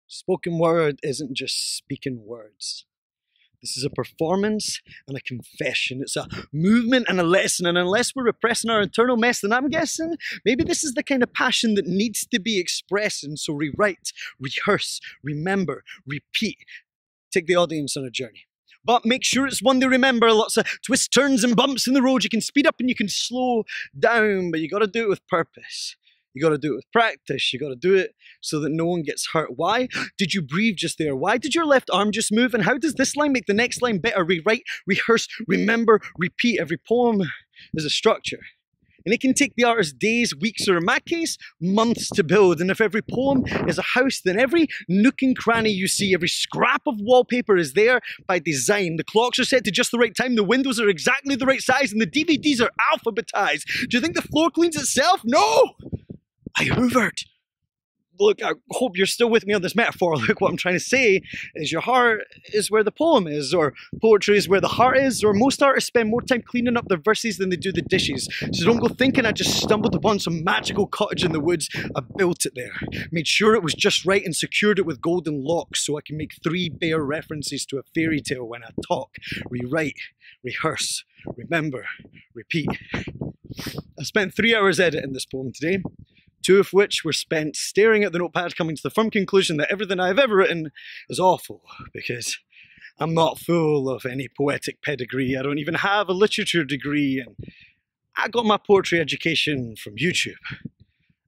Spoken word isn't just speaking words. This is a performance and a confession. It's a movement and a lesson. And unless we're repressing our internal mess, then I'm guessing maybe this is the kind of passion that needs to be expressed. And so rewrite, rehearse, remember, repeat. Take the audience on a journey. But make sure it's one they remember. Lots of twists, turns, and bumps in the road. You can speed up and you can slow down, but you got to do it with purpose. You got to do it with practice. You got to do it so that no one gets hurt. Why did you breathe just there? Why did your left arm just move? And how does this line make the next line better? Rewrite, rehearse, remember, repeat. Every poem is a structure. And it can take the artist days, weeks, or in my case, months to build. And if every poem is a house, then every nook and cranny you see, every scrap of wallpaper is there by design. The clocks are set to just the right time, the windows are exactly the right size, and the DVDs are alphabetized. Do you think the floor cleans itself? No! I hoovered. Look, I hope you're still with me on this metaphor. Look, what I'm trying to say is your heart is where the poem is, or poetry is where the heart is, or most artists spend more time cleaning up their verses than they do the dishes. So don't go thinking I just stumbled upon some magical cottage in the woods. I built it there, made sure it was just right and secured it with golden locks so I can make 3 bare references to a fairy tale when I talk. Rewrite, rehearse, remember, repeat. I spent 3 hours editing this poem today. 2 of which were spent staring at the notepad, coming to the firm conclusion that everything I've ever written is awful, because I'm not full of any poetic pedigree. I don't even have a literature degree, and I got my poetry education from YouTube.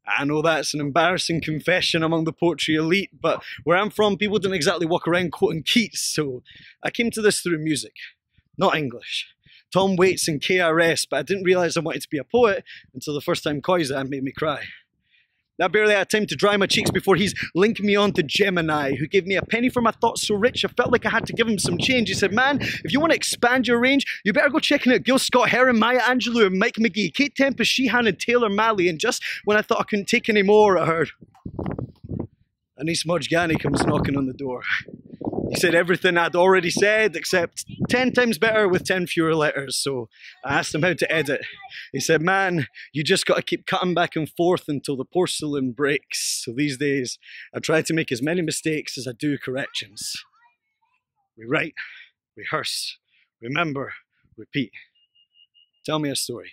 I know that's an embarrassing confession among the poetry elite, but where I'm from, people didn't exactly walk around quoting Keats, so I came to this through music, not English. Tom Waits and KRS, but I didn't realise I wanted to be a poet until the first time Koiza made me cry. I barely had time to dry my cheeks before he's linking me on to Gemini, who gave me a penny for my thoughts so rich I felt like I had to give him some change. He said, man, if you want to expand your range, you better go checking out Gil Scott-Heron, Maya Angelou, and Mike McGee, Kate Tempest, Sheehan, and Taylor Malley. And just when I thought I couldn't take any more, I heard Anis Mojgani comes knocking on the door. He said everything I'd already said, except 10 times better with 10 fewer letters. So I asked him how to edit. He said, man, you just got to keep cutting back and forth until the porcelain breaks. So these days, I try to make as many mistakes as I do corrections. Rewrite, rehearse, remember, repeat. Tell me a story.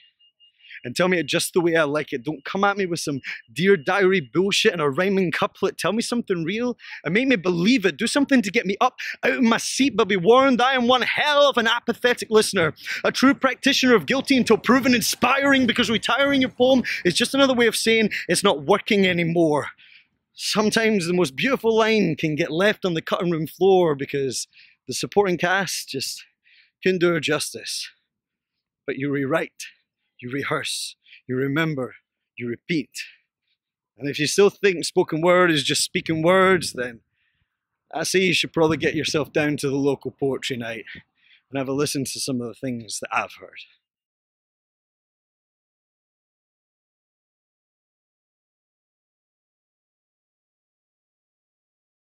And tell me it just the way I like it. Don't come at me with some Dear Diary bullshit and a rhyming couplet. Tell me something real and make me believe it. Do something to get me up out of my seat, but be warned, I am one hell of an apathetic listener. A true practitioner of guilty until proven inspiring, because retiring your poem is just another way of saying it's not working anymore. Sometimes the most beautiful line can get left on the cutting room floor because the supporting cast just couldn't do her justice. But you rewrite. You rehearse, you remember, you repeat. And if you still think spoken word is just speaking words, then I say you should probably get yourself down to the local poetry night and have a listen to some of the things that I've heard.